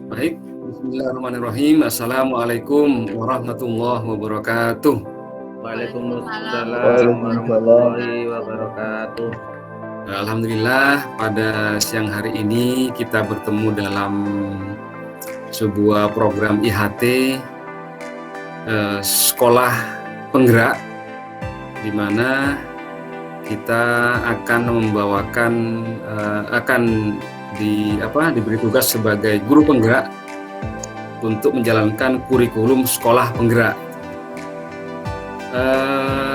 Baik, bismillahirrahmanirrahim. Assalamualaikum warahmatullahi wabarakatuh. Waalaikumsalam warahmatullahi wabarakatuh. Alhamdulillah, pada siang hari ini kita bertemu dalam sebuah program IHT Sekolah Penggerak, di mana kita akan membawakan diberi tugas sebagai guru penggerak untuk menjalankan kurikulum sekolah penggerak.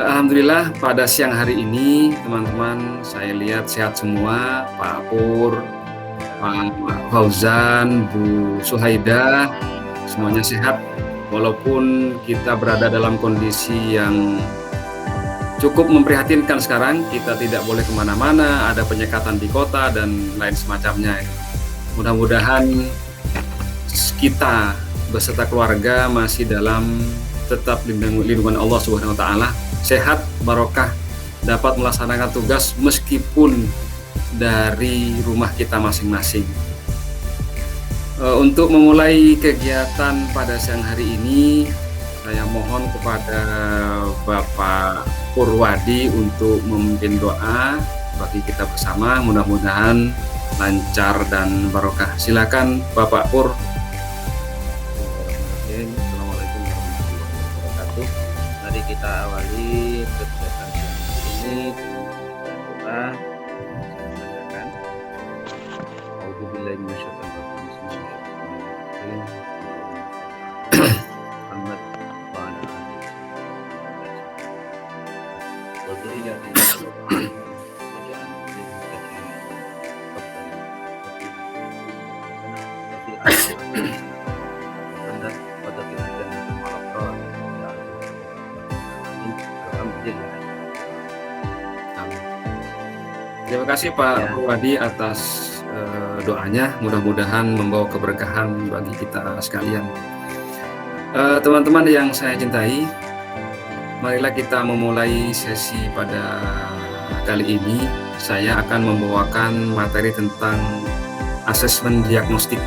Alhamdulillah pada siang hari ini teman-teman saya lihat sehat semua, Pak Pur, Pak Fauzan, Bu Suhaida, semuanya sehat walaupun kita berada dalam kondisi yang cukup memprihatinkan sekarang. Kita tidak boleh kemana-mana, ada penyekatan di kota dan lain semacamnya. Mudah-mudahan kita beserta keluarga masih dalam tetap lindungan Allah Subhanahu wa Ta'ala, sehat, barokah, dapat melaksanakan tugas meskipun dari rumah kita masing-masing. Untuk memulai kegiatan pada siang hari ini, saya mohon kepada Bapak Purwadi untuk memimpin doa bagi kita bersama, mudah-mudahan lancar dan barokah. Silakan Bapak Pur. Assalamualaikum warahmatullahi wabarakatuh. Mari kita awali kegiatan siang ini dengan doa. Saya bacakan. A'udzubillahi minasyaitonir rajim. Bismillahirrahmanirrahim. Muhammad wa ala alihi wa dzurriyyatihi Terima kasih Pak Purwadi atas doanya, mudah-mudahan membawa keberkahan bagi kita sekalian. Teman-teman yang saya cintai, marilah kita memulai sesi pada kali ini. Saya akan membawakan materi tentang asesmen diagnostik,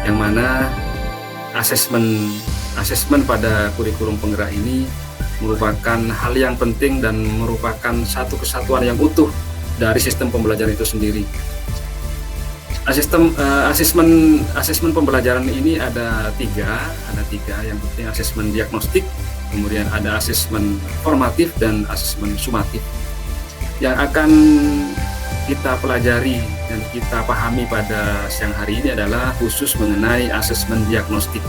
yang mana asesmen pada kurikulum penggerak ini merupakan hal yang penting dan merupakan satu kesatuan yang utuh dari sistem pembelajaran itu sendiri. Asesmen pembelajaran ini ada tiga. Yang penting asesmen diagnostik, kemudian ada asesmen formatif dan asesmen sumatif. Yang akan kita pelajari dan kita pahami pada siang hari ini adalah khusus mengenai asesmen diagnostik.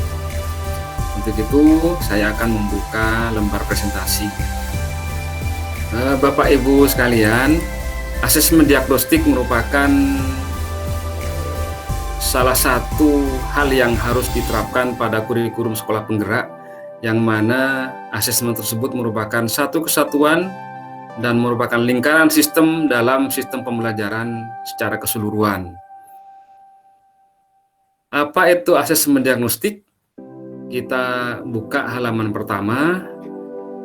Untuk itu saya akan membuka lembar presentasi. Bapak Ibu sekalian, asesmen diagnostik merupakan salah satu hal yang harus diterapkan pada kurikulum sekolah penggerak, yang mana asesmen tersebut merupakan satu kesatuan dan merupakan lingkaran sistem dalam sistem pembelajaran secara keseluruhan. Apa itu asesmen diagnostik? Kita buka halaman pertama.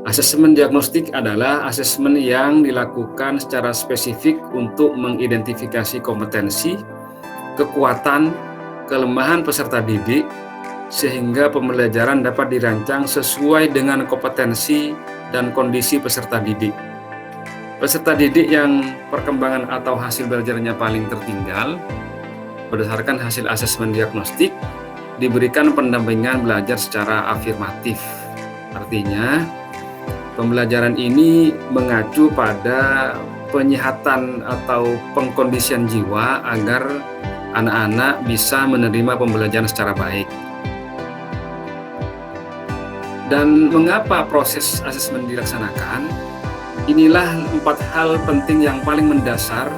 Asesmen diagnostik adalah asesmen yang dilakukan secara spesifik untuk mengidentifikasi kompetensi, kekuatan, kelemahan peserta didik, sehingga pembelajaran dapat dirancang sesuai dengan kompetensi dan kondisi peserta didik. Peserta didik yang perkembangan atau hasil belajarnya paling tertinggal, berdasarkan hasil asesmen diagnostik, diberikan pendampingan belajar secara afirmatif. Artinya, pembelajaran ini mengacu pada penyehatan atau pengkondisian jiwa agar anak-anak bisa menerima pembelajaran secara baik. Dan mengapa proses asesmen dilaksanakan? Inilah 4 hal penting yang paling mendasar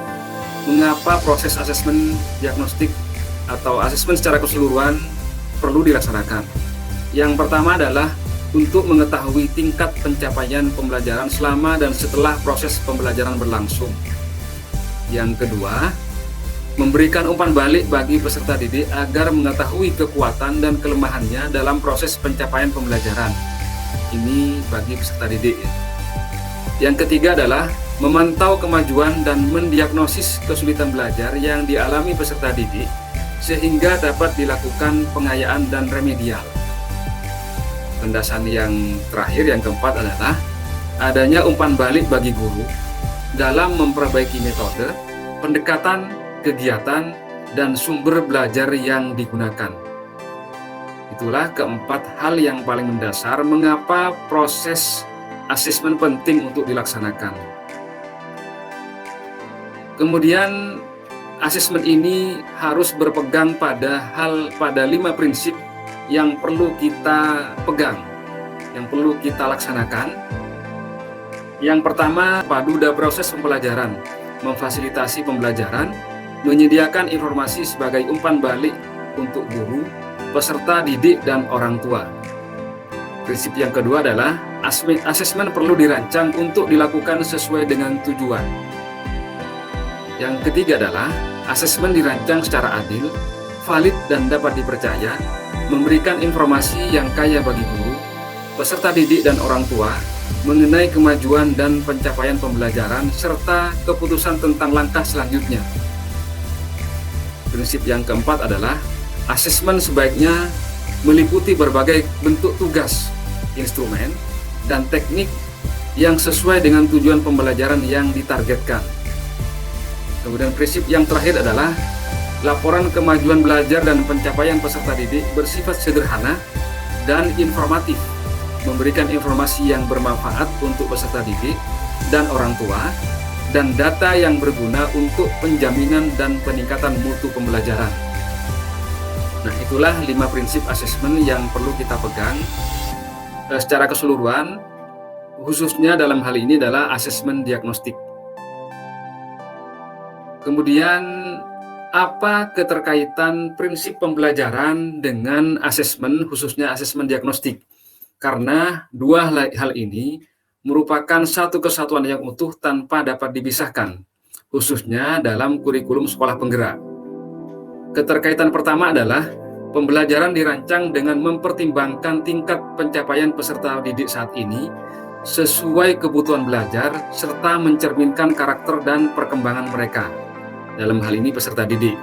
mengapa proses asesmen diagnostik atau asesmen secara keseluruhan perlu dilaksanakan. Yang pertama adalah untuk mengetahui tingkat pencapaian pembelajaran selama dan setelah proses pembelajaran berlangsung. Yang kedua, memberikan umpan balik bagi peserta didik agar mengetahui kekuatan dan kelemahannya dalam proses pencapaian pembelajaran. Ini bagi peserta didik. Yang ketiga adalah memantau kemajuan dan mendiagnosis kesulitan belajar yang dialami peserta didik sehingga dapat dilakukan pengayaan dan remedial. Pendasan yang terakhir, yang keempat adalah adanya umpan balik bagi guru dalam memperbaiki metode, pendekatan, kegiatan, dan sumber belajar yang digunakan. Itulah keempat hal yang paling mendasar mengapa proses asesmen penting untuk dilaksanakan. Kemudian asesmen ini harus berpegang pada 5 prinsip yang perlu kita pegang, yang perlu kita laksanakan. Yang pertama, paduda proses pembelajaran, memfasilitasi pembelajaran, menyediakan informasi sebagai umpan balik untuk guru, peserta didik, dan orang tua. Prinsip yang kedua adalah asesmen perlu dirancang untuk dilakukan sesuai dengan tujuan. Yang ketiga adalah asesmen dirancang secara adil, valid, dan dapat dipercaya, memberikan informasi yang kaya bagi guru, peserta didik, dan orang tua mengenai kemajuan dan pencapaian pembelajaran serta keputusan tentang langkah selanjutnya. Prinsip yang keempat adalah asesmen sebaiknya meliputi berbagai bentuk tugas, instrumen, dan teknik yang sesuai dengan tujuan pembelajaran yang ditargetkan. Kemudian prinsip yang terakhir adalah laporan kemajuan belajar dan pencapaian peserta didik bersifat sederhana dan informatif, memberikan informasi yang bermanfaat untuk peserta didik dan orang tua, dan data yang berguna untuk penjaminan dan peningkatan mutu pembelajaran. Nah, itulah 5 prinsip asesmen yang perlu kita pegang secara keseluruhan, khususnya dalam hal ini adalah asesmen diagnostik. Kemudian, apa keterkaitan prinsip pembelajaran dengan asesmen, khususnya asesmen diagnostik? Karena 2 hal ini merupakan satu kesatuan yang utuh tanpa dapat dipisahkan, khususnya dalam kurikulum sekolah penggerak. Keterkaitan pertama adalah pembelajaran dirancang dengan mempertimbangkan tingkat pencapaian peserta didik saat ini sesuai kebutuhan belajar serta mencerminkan karakter dan perkembangan mereka. Dalam hal ini peserta didik.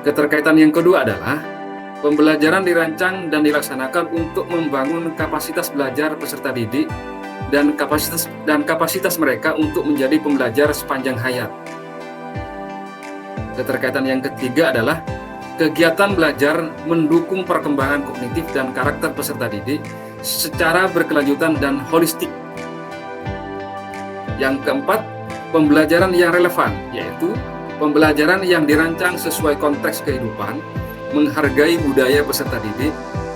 Keterkaitan yang kedua adalah pembelajaran dirancang dan dilaksanakan untuk membangun kapasitas belajar peserta didik dan kapasitas mereka untuk menjadi pembelajar sepanjang hayat. Keterkaitan yang ketiga adalah kegiatan belajar mendukung perkembangan kognitif dan karakter peserta didik secara berkelanjutan dan holistik. Yang keempat, pembelajaran yang relevan, yaitu pembelajaran yang dirancang sesuai konteks kehidupan, menghargai budaya peserta didik,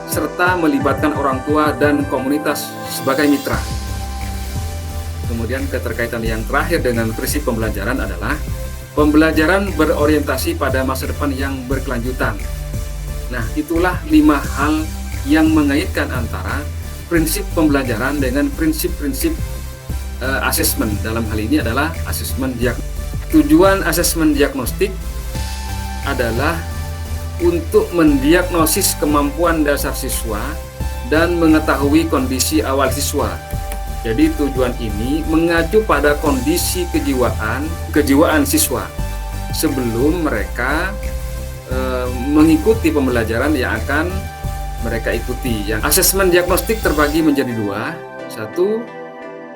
serta melibatkan orang tua dan komunitas sebagai mitra. Kemudian keterkaitan yang terakhir dengan prinsip pembelajaran adalah pembelajaran berorientasi pada masa depan yang berkelanjutan. Nah, itulah 5 hal yang mengaitkan antara prinsip pembelajaran dengan prinsip-prinsip asesmen. Dalam hal ini adalah asesmen diagnostik. Tujuan asesmen diagnostik adalah untuk mendiagnosis kemampuan dasar siswa dan mengetahui kondisi awal siswa. Jadi tujuan ini mengacu pada kondisi kejiwaan siswa sebelum mereka mengikuti pembelajaran yang akan mereka ikuti. Yang asesmen diagnostik terbagi menjadi 2. Satu,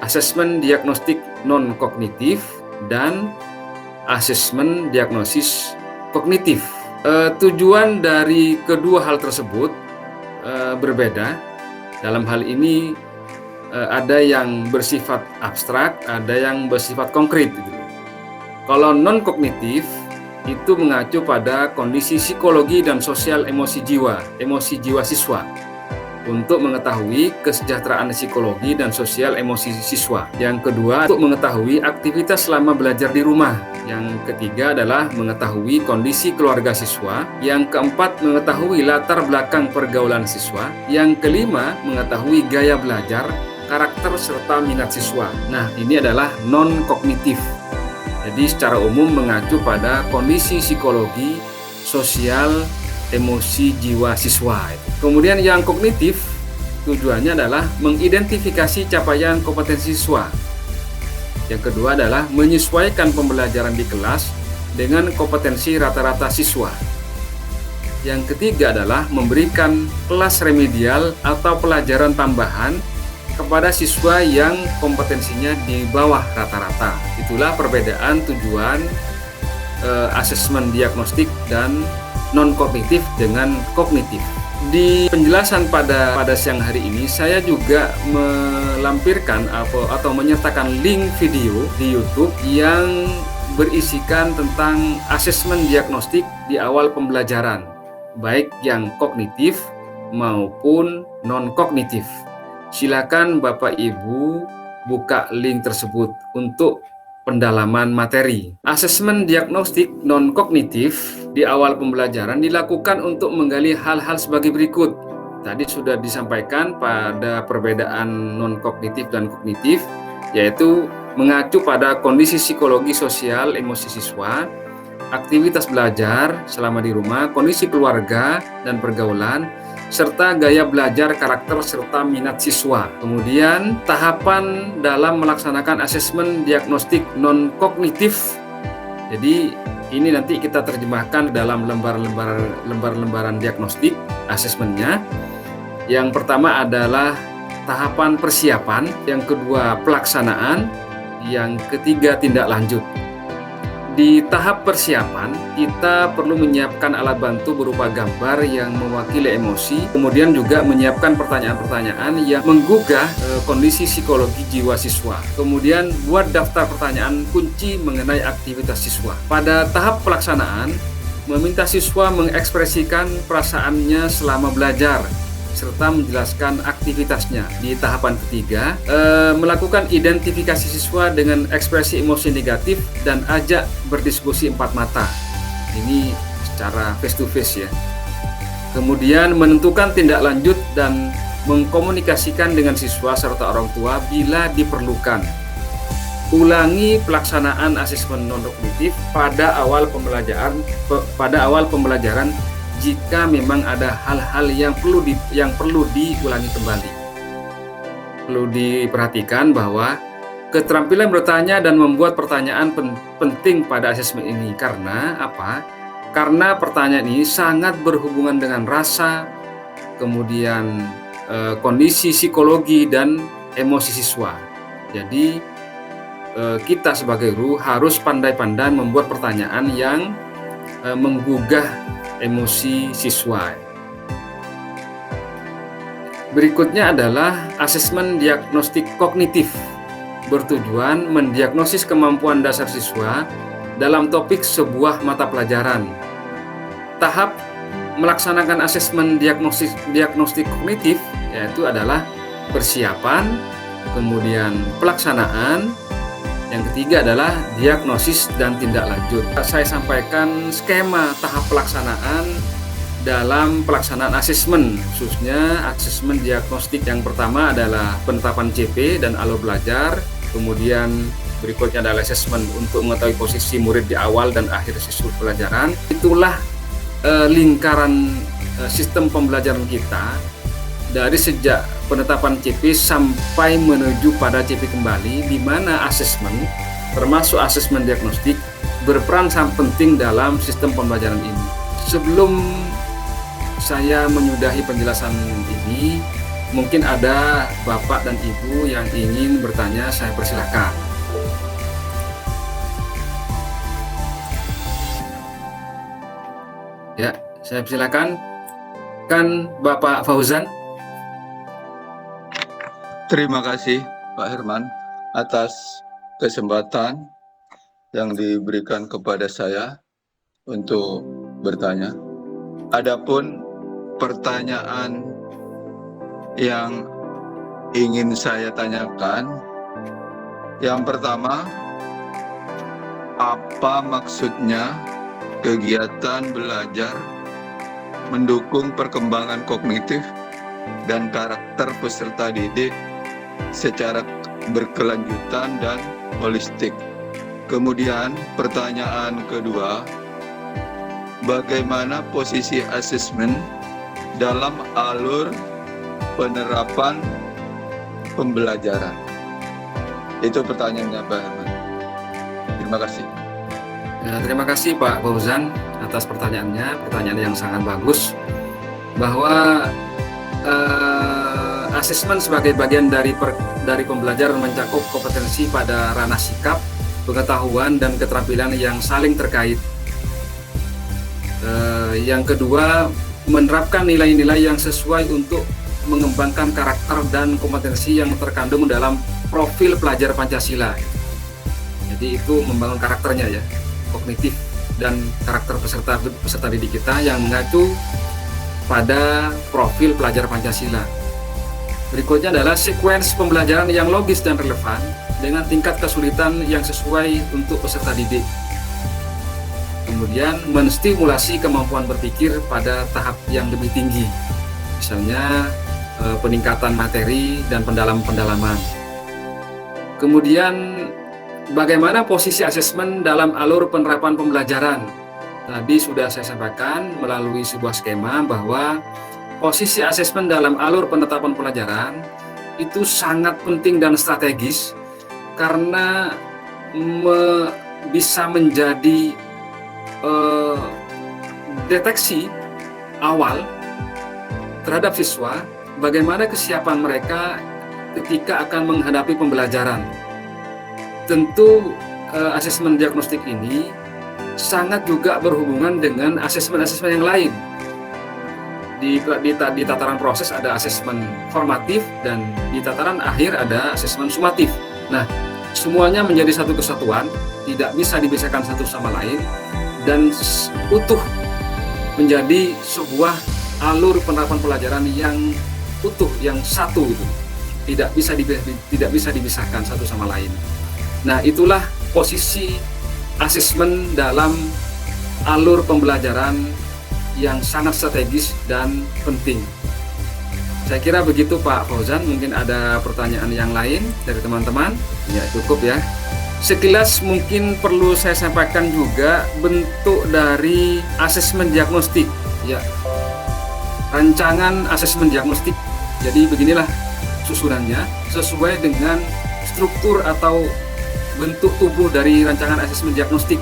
asesmen diagnostik non-kognitif dan asesmen diagnosis kognitif. Tujuan dari kedua hal tersebut berbeda. Dalam hal ini ada yang bersifat abstrak, ada yang bersifat konkret. Kalau non-kognitif itu mengacu pada kondisi psikologi dan sosial emosi jiwa siswa untuk mengetahui kesejahteraan psikologi dan sosial emosi siswa. Yang kedua, untuk mengetahui aktivitas selama belajar di rumah. Yang ketiga adalah mengetahui kondisi keluarga siswa. Yang keempat, mengetahui latar belakang pergaulan siswa. Yang kelima, mengetahui gaya belajar, karakter, serta minat siswa. Nah, ini adalah non-kognitif. Jadi secara umum mengacu pada kondisi psikologi, sosial, emosi jiwa siswa. Kemudian yang kognitif tujuannya adalah mengidentifikasi capaian kompetensi siswa. Yang kedua adalah menyesuaikan pembelajaran di kelas dengan kompetensi rata-rata siswa. Yang ketiga adalah memberikan kelas remedial atau pelajaran tambahan kepada siswa yang kompetensinya di bawah rata-rata. Itulah perbedaan tujuan asesmen diagnostik dan non-kognitif dengan kognitif. Di penjelasan pada siang hari ini, saya juga melampirkan atau menyertakan link video di YouTube yang berisikan tentang asesmen diagnostik di awal pembelajaran, baik yang kognitif maupun non-kognitif. Silakan Bapak Ibu buka link tersebut untuk pendalaman materi. Asesmen diagnostik non-kognitif di awal pembelajaran dilakukan untuk menggali hal-hal sebagai berikut. Tadi sudah disampaikan pada perbedaan non-kognitif dan kognitif, yaitu mengacu pada kondisi psikologi sosial emosi siswa, aktivitas belajar selama di rumah, kondisi keluarga dan pergaulan, serta gaya belajar, karakter, serta minat siswa. Kemudian, tahapan dalam melaksanakan asesmen diagnostik non-kognitif. Jadi, ini nanti kita terjemahkan dalam lembar-lembaran diagnostik asesmennya. Yang pertama adalah tahapan persiapan, yang kedua pelaksanaan, yang ketiga tindak lanjut. Di tahap persiapan, kita perlu menyiapkan alat bantu berupa gambar yang mewakili emosi, kemudian juga menyiapkan pertanyaan-pertanyaan yang menggugah kondisi psikologi jiwa siswa. Kemudian buat daftar pertanyaan kunci mengenai aktivitas siswa. Pada tahap pelaksanaan, meminta siswa mengekspresikan perasaannya selama belajar, serta menjelaskan aktivitasnya. Di tahapan ketiga, melakukan identifikasi siswa dengan ekspresi emosi negatif dan ajak berdiskusi empat mata. Ini secara face to face ya. Kemudian menentukan tindak lanjut dan mengkomunikasikan dengan siswa serta orang tua bila diperlukan. Ulangi pelaksanaan asesmen non-kognitif pada awal pembelajaran jika memang ada hal-hal yang perlu diulangi kembali. Perlu diperhatikan bahwa keterampilan bertanya dan membuat pertanyaan penting pada asesmen ini. Karena apa? Karena pertanyaan ini sangat berhubungan dengan rasa, kemudian kondisi psikologi dan emosi siswa. Jadi kita sebagai guru harus pandai-pandai membuat pertanyaan yang menggugah emosi siswa. Berikutnya adalah asesmen diagnostik kognitif, bertujuan mendiagnosis kemampuan dasar siswa dalam topik sebuah mata pelajaran. Tahap melaksanakan asesmen diagnostik kognitif yaitu adalah persiapan, kemudian pelaksanaan, yang ketiga adalah diagnosis dan tindak lanjut. Saya sampaikan skema tahap pelaksanaan dalam pelaksanaan asesmen, khususnya asesmen diagnostik. Yang pertama adalah penetapan CP dan alur belajar, kemudian berikutnya adalah asesmen untuk mengetahui posisi murid di awal dan akhir siswa pelajaran. Itulah lingkaran sistem pembelajaran kita dari sejak penetapan CP sampai menuju pada CP kembali, di mana asesmen termasuk asesmen diagnostik berperan sangat penting dalam sistem pembelajaran ini. Sebelum saya menyudahi penjelasan ini, mungkin ada Bapak dan Ibu yang ingin bertanya, saya persilahkan. Ya, saya persilakan. Kan Bapak Fauzan. Terima kasih Pak Herman atas kesempatan yang diberikan kepada saya untuk bertanya. Adapun pertanyaan yang ingin saya tanyakan, yang pertama, apa maksudnya kegiatan belajar mendukung perkembangan kognitif dan karakter peserta didik secara berkelanjutan dan holistik. Kemudian pertanyaan kedua, bagaimana posisi asesmen dalam alur penerapan pembelajaran? Itu pertanyaannya Pak Herman. Terima kasih. Terima kasih Pak Fauzan atas pertanyaannya, pertanyaan yang sangat bagus, bahwa asesmen sebagai bagian dari pembelajaran mencakup kompetensi pada ranah sikap, pengetahuan, dan keterampilan yang saling terkait. Yang kedua, menerapkan nilai-nilai yang sesuai untuk mengembangkan karakter dan kompetensi yang terkandung dalam profil pelajar Pancasila. Jadi itu membangun karakternya ya, kognitif dan karakter peserta didik kita yang mengacu pada profil pelajar Pancasila. Berikutnya adalah sekuens pembelajaran yang logis dan relevan dengan tingkat kesulitan yang sesuai untuk peserta didik. Kemudian menstimulasi kemampuan berpikir pada tahap yang lebih tinggi, misalnya peningkatan materi dan pendalaman. Kemudian bagaimana posisi asesmen dalam alur penerapan pembelajaran? Tadi sudah saya sampaikan melalui sebuah skema bahwa posisi asesmen dalam alur penetapan pelajaran itu sangat penting dan strategis karena bisa menjadi deteksi awal terhadap siswa bagaimana kesiapan mereka ketika akan menghadapi pembelajaran. Tentu asesmen diagnostik ini sangat juga berhubungan dengan asesmen-asesmen yang lain. Di tataran proses ada asesmen formatif dan di tataran akhir ada asesmen sumatif. Nah, semuanya menjadi satu kesatuan, tidak bisa dipisahkan satu sama lain dan utuh menjadi sebuah alur penerapan pelajaran yang utuh, yang satu itu. Tidak bisa dipisahkan satu sama lain. Nah, itulah posisi asesmen dalam alur pembelajaran yang sangat strategis dan penting. Saya kira begitu Pak Fauzan, mungkin ada pertanyaan yang lain dari teman-teman? Ya, cukup ya. Sekilas mungkin perlu saya sampaikan juga bentuk dari asesmen diagnostik. Ya, rancangan asesmen diagnostik. Jadi beginilah susunannya sesuai dengan struktur atau bentuk tubuh dari rancangan asesmen diagnostik.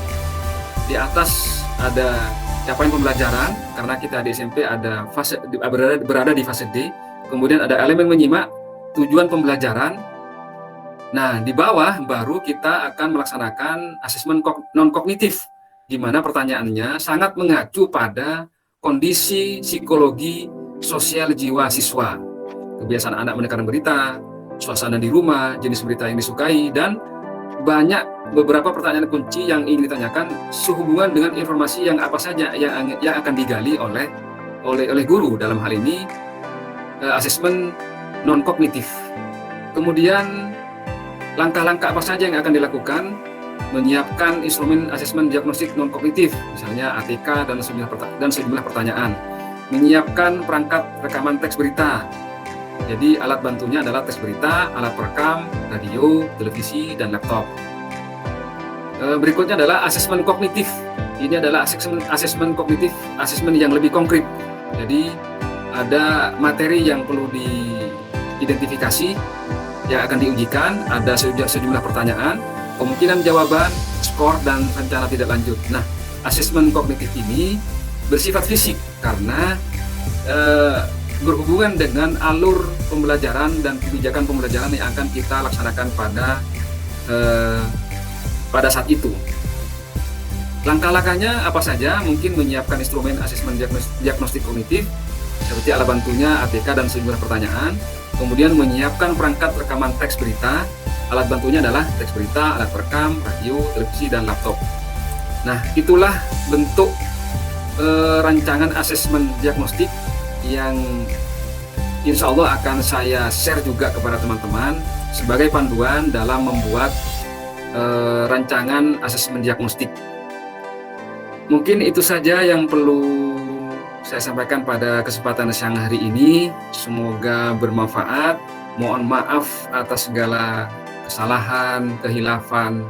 Di atas ada capaian pembelajaran, karena kita di SMP ada fase berada di fase D. Kemudian ada elemen menyimak, tujuan pembelajaran. Nah, di bawah baru kita akan melaksanakan asesmen non-kognitif, di mana pertanyaannya sangat mengacu pada kondisi psikologi sosial jiwa siswa, kebiasaan anak mendengarkan berita, suasana di rumah, jenis berita yang disukai, dan banyak beberapa pertanyaan kunci yang ingin ditanyakan sehubungan dengan informasi yang apa saja yang akan digali oleh guru, dalam hal ini asesmen non-kognitif. Kemudian langkah-langkah apa saja yang akan dilakukan? Menyiapkan instrumen asesmen diagnostik non-kognitif, misalnya ATK dan sejumlah pertanyaan. Menyiapkan perangkat rekaman teks berita. Jadi alat bantunya adalah teks berita, alat perekam, radio, televisi, dan laptop. Berikutnya adalah asesmen kognitif. Ini adalah asesmen kognitif, asesmen yang lebih konkret. Jadi ada materi yang perlu diidentifikasi, yang akan diujikan, ada sejumlah pertanyaan, kemungkinan jawaban, skor, dan rencana tidak lanjut. Nah, asesmen kognitif ini bersifat fisik karena berhubungan dengan alur pembelajaran dan kebijakan pembelajaran yang akan kita laksanakan pada saat itu. Langkah-langkahnya apa saja? Mungkin menyiapkan instrumen asesmen diagnostik kognitif seperti alat bantunya ATK dan sejumlah pertanyaan. Kemudian menyiapkan perangkat rekaman teks berita, alat bantunya adalah teks berita, alat perekam, radio, televisi, dan laptop. Nah, itulah bentuk rancangan asesmen diagnostik yang insya Allah akan saya share juga kepada teman-teman sebagai panduan dalam membuat rancangan asesmen diagnostik. Mungkin itu saja yang perlu saya sampaikan pada kesempatan siang hari ini. Semoga bermanfaat. Mohon maaf atas segala kesalahan, kehilafan,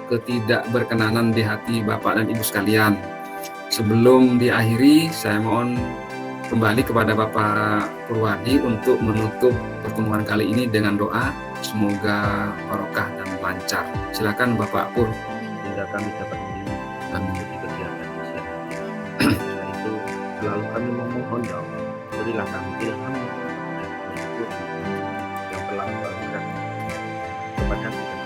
ketidakberkenanan di hati Bapak dan Ibu sekalian. Sebelum diakhiri, saya mohon kembali kepada Bapak Purwadi untuk menutup pertemuan kali ini dengan doa. Semoga barokah dan lancar. Silakan Bapak Pur. Hingga kami dapat mengikuti kegiatan kesehatan. mohon ya Allah, berilah kami ilham dan bersyukur yang telah Engkau berikan kepada kita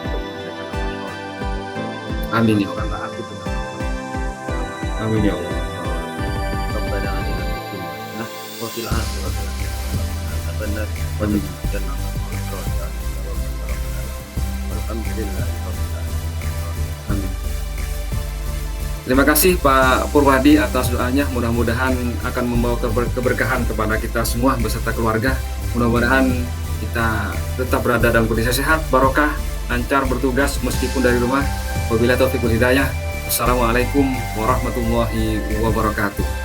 untuk mengerjakan amal soleh. Amin ya Allah. Karena aku dengan Allah. Amin ya Allah. Rabbana atina fid dunya hasanah wa fil akhirati hasanah benar Amin. dan alhamdulillah. Amin. Terima kasih Pak Purwadi atas doanya. Mudah-mudahan akan membawa keberkahan kepada kita semua beserta keluarga. Mudah-mudahan kita tetap berada dalam kondisi sehat, barokah, lancar bertugas meskipun dari rumah. Wabillahi taufiq wal hidayah. Assalamualaikum warahmatullahi wabarakatuh.